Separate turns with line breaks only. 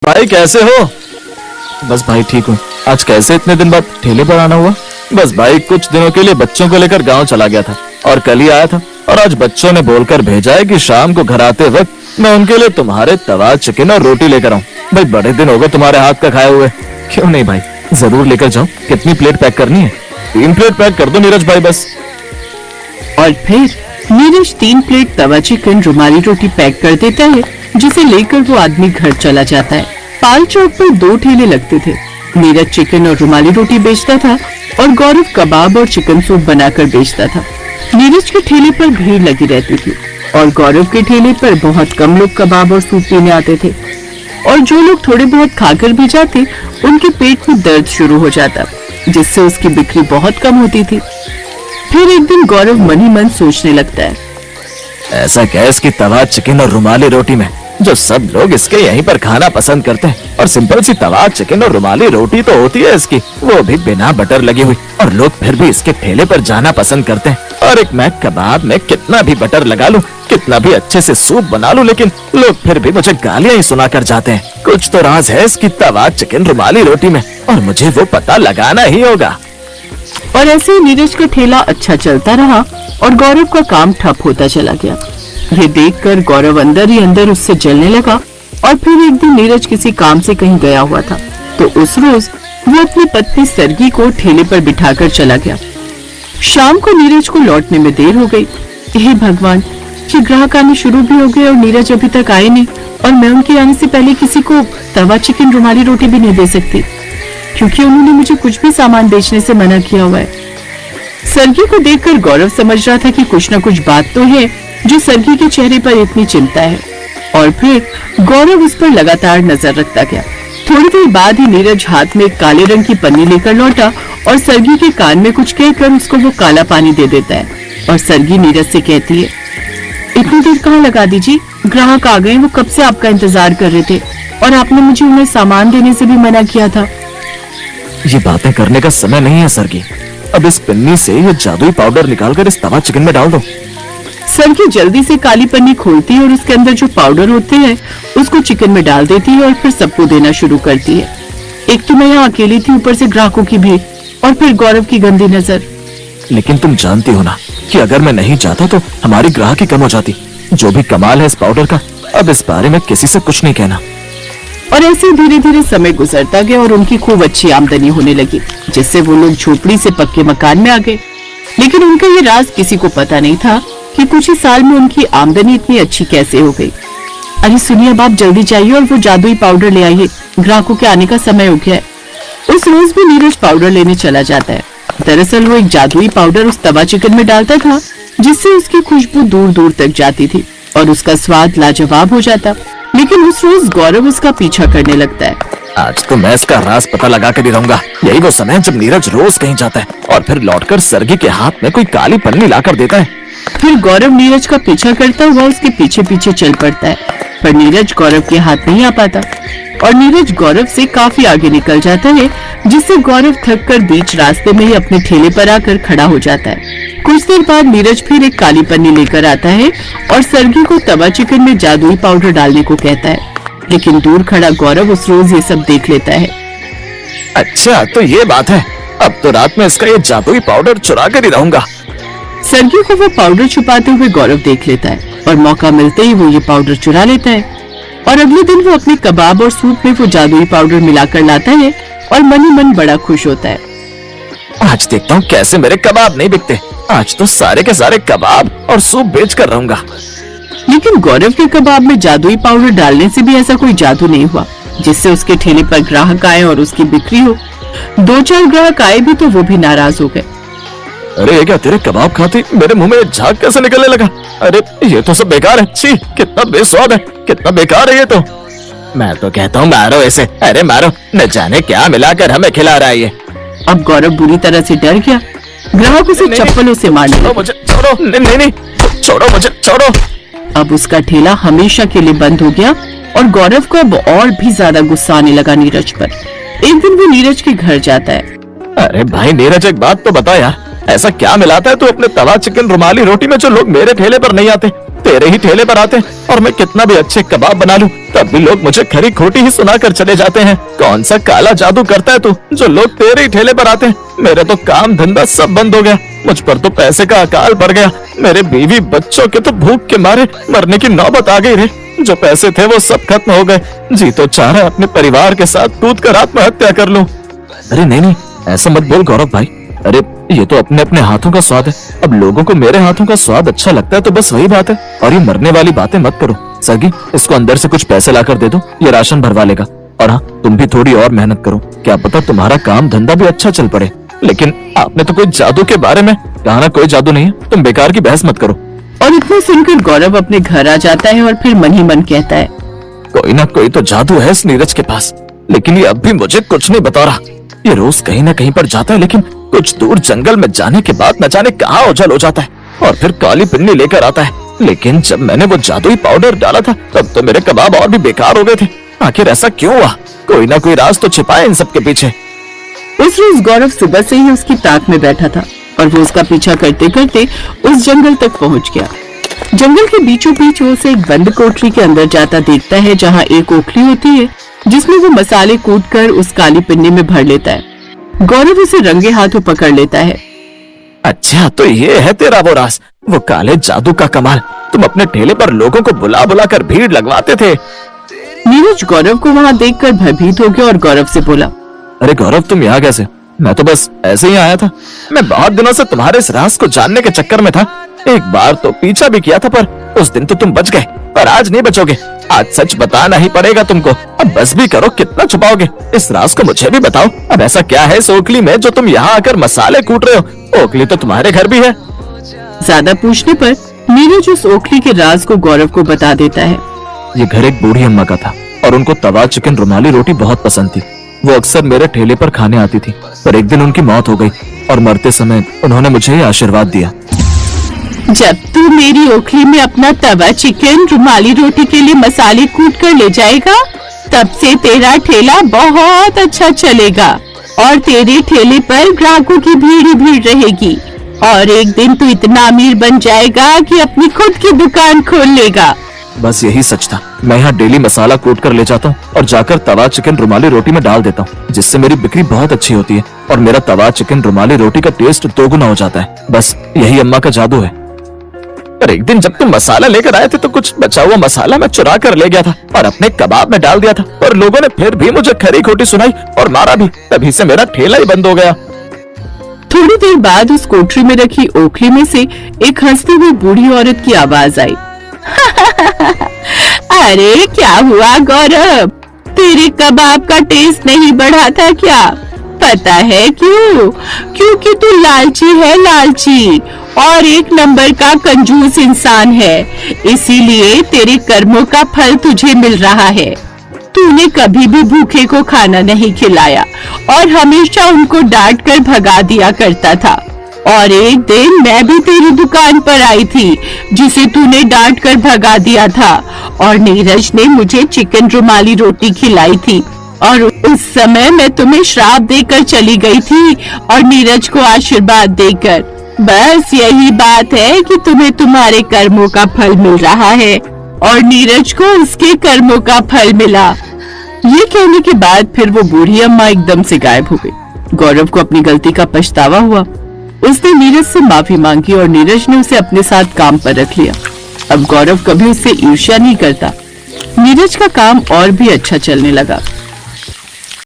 भाई कैसे हो? बस भाई ठीक हूँ। आज कैसे इतने दिन बाद ठेले पर आना हुआ? बस भाई कुछ दिनों के लिए बच्चों को लेकर गांव चला गया था और कल ही आया था, और आज बच्चों ने बोलकर भेजा है कि शाम को घर आते वक्त मैं उनके लिए तुम्हारे तवा चिकन और रोटी लेकर आऊँ। भाई बड़े दिन हो गए तुम्हारे हाथ का खाए हुए। क्यों नहीं भाई, जरूर लेकर जाओ। कितनी प्लेट पैक करनी है? 3 प्लेट पैक कर दो नीरज भाई बस।
और फिर नीरज 3 प्लेट तवा चिकन रुमाली रोटी पैक कर देता है, जिसे लेकर वो आदमी घर चला जाता है। पाल चौक पर 2 ठेले लगते थे। नीरज चिकन और रुमाली रोटी बेचता था और गौरव कबाब और चिकन सूप बनाकर बेचता था। नीरज के ठेले पर भीड़ लगी रहती थी और गौरव के ठेले पर बहुत कम लोग कबाब और सूप पीने आते थे, और जो लोग थोड़े बहुत खाकर भी जाते उनके पेट में दर्द शुरू हो जाता, जिससे उसकी बिक्री बहुत कम होती थी। फिर एक दिन गौरव मन ही मन सोचने लगता है,
ऐसा क्या है इसकी तवा चिकन और रुमाली रोटी में जो सब लोग इसके यहीं पर खाना पसंद करते हैं? और सिंपल सी तवा चिकन और रुमाली रोटी तो होती है इसकी, वो भी बिना बटर लगी हुई, और लोग फिर भी इसके ठेले पर जाना पसंद करते हैं। और एक मैं कबाब में कितना भी बटर लगा लूं, कितना भी अच्छे से सूप बना लूं, लेकिन लोग फिर भी मुझे गालियां ही सुना कर जाते हैं। कुछ तो राज है इसकी तवा चिकन रुमाली रोटी में, और मुझे वो पता लगाना ही होगा।
और ऐसे ही नीरज का ठेला अच्छा चलता रहा और गौरव का काम ठप होता चला गया। ये देखकर गौरव अंदर ही अंदर उससे जलने लगा। और फिर एक दिन नीरज किसी काम से कहीं गया हुआ था, तो उस रोज वो अपनी पत्नी सरगी को ठेले पर बिठाकर चला गया। शाम को नीरज को लौटने में देर हो गई। हे भगवान, ये ग्राहक आने शुरू भी हो गए और नीरज अभी तक आए नहीं, और मैं उनके आने से पहले किसी को तवा चिकन रुमाली रोटी भी नहीं दे सकती, क्योंकि उन्होंने मुझे कुछ भी सामान बेचने से मना किया हुआ है। सरगी को देखकर गौरव समझ रहा था कि कुछ न कुछ बात तो है जो सरगी के चेहरे पर इतनी चिंता है, और फिर गौरव उस पर लगातार नजर रखता गया। थोड़ी देर बाद ही नीरज हाथ में एक काले रंग की पन्नी लेकर लौटा और सरगी के कान में कुछ कहकर उसको वो काला पानी दे देता है। और सरगी नीरज से कहती है, इतनी देर कहाँ लगा दीजिए, ग्राहक आ गए, वो कब से आपका इंतजार कर रहे थे, और आपने मुझे उन्हें सामान देने से भी मना किया था।
ये बातें करने का समय नहीं है सरगी। अब इस पन्नी से ये जादुई पाउडर निकालकर इस तवा चिकन में डाल दो।
सरगी जल्दी से काली पन्नी खोलती है और उसके अंदर जो पाउडर होते हैं उसको चिकन में डाल देती है और फिर सबको देना शुरू करती है। एक तो मैं यहाँ अकेली थी, ऊपर से ग्राहकों की भीड़, और फिर गौरव की गंदी नजर।
लेकिन तुम जानती हो ना कि अगर मैं नहीं चाहता तो हमारी ग्राहकी कम हो जाती। जो भी कमाल है इस पाउडर का, अब इस बारे में किसी से कुछ नहीं कहना।
और ऐसे धीरे धीरे समय गुजरता गया और उनकी खूब अच्छी आमदनी होने लगी, जिससे वो लोग झोपड़ी से पक्के मकान में आ गए। लेकिन उनका ये राज किसी को पता नहीं था कि कुछ ही साल में उनकी आमदनी इतनी अच्छी कैसे हो गई। अरे सुनिए, अब आप जल्दी जाइए और वो जादुई पाउडर ले आइए, ग्राहकों के आने का समय हो गया है। उस रोज भी नीरज पाउडर लेने चला जाता है। दरअसल वो एक जादुई पाउडर उस तवा चिकन में डालता था, जिससे उसकी खुशबू दूर दूर तक जाती थी और उसका स्वाद लाजवाब हो जाता। लेकिन उस रोज गौरव उसका पीछा करने लगता है।
आज तो मैं इसका राज पता लगा कर ही रहूंगा। यही वो समय है जब नीरज रोज कहीं जाता है और फिर लौटकर सरगी के हाथ में कोई काली पन्नी लाकर देता है।
फिर गौरव नीरज का पीछा करता हुआ उसके पीछे पीछे चल पड़ता है, पर नीरज गौरव के हाथ नहीं आ पाता और नीरज गौरव से काफी आगे निकल जाता है, जिससे गौरव थक कर बीच रास्ते में ही अपने ठेले पर आकर खड़ा हो जाता है। कुछ देर बाद नीरज फिर एक काली पन्नी लेकर आता है और सरगी को तवा चिकन में जादुई पाउडर डालने को कहता है, लेकिन दूर खड़ा गौरव उस रोज ये सब देख लेता है।
अच्छा तो ये बात है, अब तो रात में इसका ये जादुई पाउडर चुरा कर ही रहूंगा।
सरगी को वो पाउडर छुपाते हुए गौरव देख लेता है और मौका मिलते ही वो ये पाउडर चुरा लेता है। और अगले दिन वो अपने कबाब और सूप में वो जादुई पाउडर मिलाकर लाता है और मन ही मन बड़ा खुश होता है।
आज देखता हूँ कैसे मेरे कबाब नहीं बिकते। आज तो सारे के सारे कबाब और सूप बेच कर रहूंगा।
लेकिन गौरव के कबाब में जादुई पाउडर डालने से भी ऐसा कोई जादू नहीं हुआ जिससे उसके ठेले पर ग्राहक आए और उसकी बिक्री हो। 2-4 ग्राहक आए भी तो वो भी नाराज हो गए।
अरे क्या तेरे कबाब खाते मेरे मुंह में झाग कैसे निकलने लगा? अरे ये तो सब बेकार है। छी, कितना बेस्वाद है, कितना बेकार है ये तो। मैं तो कहता हूँ मारो इसे, अरे मारो, न जाने क्या मिलाकर हमें खिला रहा है ये।
अब गौरव बुरी तरह से डर गया। ग्राहक उसे चप्पलों से मारने लगे।
मुझे छोड़ो, नहीं, छोड़ो मुझे, छोड़ो।
अब उसका ठेला हमेशा के लिए बंद हो गया और गौरव को अब और भी ज्यादा गुस्सा आने लगा नीरज पर। एक दिन वो नीरज के घर जाता है।
अरे भाई नीरज, एक बात तो बता यार, ऐसा क्या मिलाता है तू अपने तवा चिकन रुमाली रोटी में जो लोग मेरे ठेले पर नहीं आते, तेरे ही ठेले पर आते? और मैं कितना भी अच्छे कबाब बना लूं, तब भी लोग मुझे खरी खोटी ही सुनाकर चले जाते हैं। कौन सा काला जादू करता है तू जो लोग तेरे ही ठेले पर आते हैं? मेरे तो काम धंधा सब बंद हो गया, मुझ पर तो पैसे का अकाल पड़ गया। मेरे बीवी बच्चों के तो भूख के मारे मरने की नौबत आ गई रे। जो पैसे थे वो सब खत्म हो गए। जी तो चाह रहा है अपने परिवार के साथ कूद कर आत्महत्या कर लूं। अरे नहीं नहीं, ऐसा मत बोल गौरव भाई। अरे ये तो अपने अपने हाथों का स्वाद है। अब लोगों को मेरे हाथों का स्वाद अच्छा लगता है तो बस वही बात है। और ये मरने वाली बातें मत करो। सरगी, इसको अंदर से कुछ पैसे लाकर दे दो, ये राशन भरवा लेगा। और हाँ, तुम भी थोड़ी और मेहनत करो, क्या पता तुम्हारा काम धंधा भी अच्छा चल पड़े। लेकिन आपने तो कोई जादू के बारे में कहा ना, कोई जादू नहीं है, तुम बेकार की बहस मत करो।
और इतना सुनकर गौरव अपने घर आ जाता है और फिर मन ही मन कहता है,
कोई ना कोई तो जादू है इस नीरज के पास, लेकिन ये अब भी मुझे कुछ नहीं बता रहा। ये रोज कहीं ना कहीं पर जाता है, लेकिन कुछ दूर जंगल में जाने के बाद न जाने कहाँ ओझल हो जाता है और फिर काली पिन्नी लेकर आता है। लेकिन जब मैंने वो जादुई पाउडर डाला था तब तो मेरे कबाब और भी बेकार हो गए थे। आखिर ऐसा क्यों हुआ? कोई ना कोई राज तो छिपा है इन सब के पीछे।
उस रोज गौरव सुबह से ही उसकी ताक में बैठा था और वो उसका पीछा करते करते उस जंगल तक पहुंच गया। जंगल के बीचों बीच वो उसे एक बंद कोठरी के अंदर जाता देखता है, जहाँ एक ओखली होती है जिसमें वो मसाले कूटकर उस काली पिन्नी में भर लेता है। गौरव उसे रंगे हाथों पकड़ लेता है।
अच्छा, तो ये है तेरा वो राज, वो काले जादू का कमाल। तुम अपने ठेले पर लोगों को बुला बुला कर भीड़ लगवाते थे।
नीरज गौरव को वहाँ देखकर भयभीत हो गया और गौरव से बोला,
अरे गौरव, तुम यहाँ कैसे? मैं तो बस ऐसे ही आया था। मैं बहुत दिनों से तुम्हारे इस राज को जानने के चक्कर में था। एक बार तो पीछा भी किया था, पर उस दिन तो तुम बच गए, पर आज नहीं बचोगे। आज सच बताना ही पड़ेगा तुमको। अब बस भी करो, कितना छुपाओगे? इस राज को मुझे भी बताओ। अब ऐसा क्या है इस ओखली में जो तुम यहाँ आकर मसाले कूट रहे हो? ओखली तो तुम्हारे घर भी है।
ज्यादा पूछने पर नीरज उस ओखली के राज को गौरव को बता देता है।
ये घर एक बूढ़ी अम्मा का था और उनको तवा चिकन रुमाली रोटी बहुत पसंद थी। वो अक्सर मेरे ठेले पर खाने आती थी, पर एक दिन उनकी मौत हो गई और मरते समय उन्होंने मुझे आशीर्वाद दिया।
जब तू मेरी ओखली में अपना तवा चिकन रुमाली रोटी के लिए मसाले कूट कर ले जाएगा, तब से तेरा ठेला बहुत अच्छा चलेगा और तेरे ठेले पर ग्राहकों की भीड़ ही भीड़ रहेगी। और एक दिन तू इतना अमीर बन जाएगा कि अपनी खुद की दुकान खोल लेगा।
बस यही सच था। मैं यहाँ डेली मसाला कूट कर ले जाता हूँ और जाकर तवा चिकन रुमाली रोटी में डाल देता हूँ, जिससे मेरी बिक्री बहुत अच्छी होती है और मेरा तवा चिकन रुमाली रोटी का टेस्ट दोगुना हो जाता है। बस यही अम्मा का जादू है। पर एक दिन जब तुम मसाला लेकर आए थे तो कुछ बचा हुआ मसाला मैं चुरा कर ले गया था और अपने कबाब में डाल दिया था, और लोगों ने फिर भी मुझे खरी खोटी सुनाई और मारा भी। तभी से मेरा ठेला ही बंद हो गया।
थोड़ी देर बाद उस कोठरी में रखी ओखली में से एक हंसती हुई बूढ़ी औरत की आवाज आई। अरे क्या हुआ गौरव, तेरे कबाब का टेस्ट नहीं बढ़ा था क्या? पता है क्यों? क्योंकि तू लालची है, लालची, और एक नंबर का कंजूस इंसान है। इसीलिए तेरे कर्मों का फल तुझे मिल रहा है। तूने कभी भी भूखे को खाना नहीं खिलाया और हमेशा उनको डांट कर भगा दिया करता था। और एक दिन मैं भी तेरी दुकान पर आई थी, जिसे तूने डांट कर भगा दिया था, और नीरज ने मुझे चिकन रुमाली रोटी खिलाई थी। और उस समय मैं तुम्हें श्राप देकर चली गई थी और नीरज को आशीर्वाद देकर। बस यही बात है कि तुम्हें तुम्हारे कर्मों का फल मिल रहा है और नीरज को उसके कर्मों का फल मिला। ये कहने के बाद फिर वो बूढ़ी अम्मा एकदम से गायब हो गई। गौरव को अपनी गलती का पछतावा हुआ। उसने नीरज से माफी मांगी और नीरज ने उसे अपने साथ काम पर रख लिया। अब गौरव कभी उससे ईर्ष्या नहीं करता। नीरज का काम और भी अच्छा चलने लगा।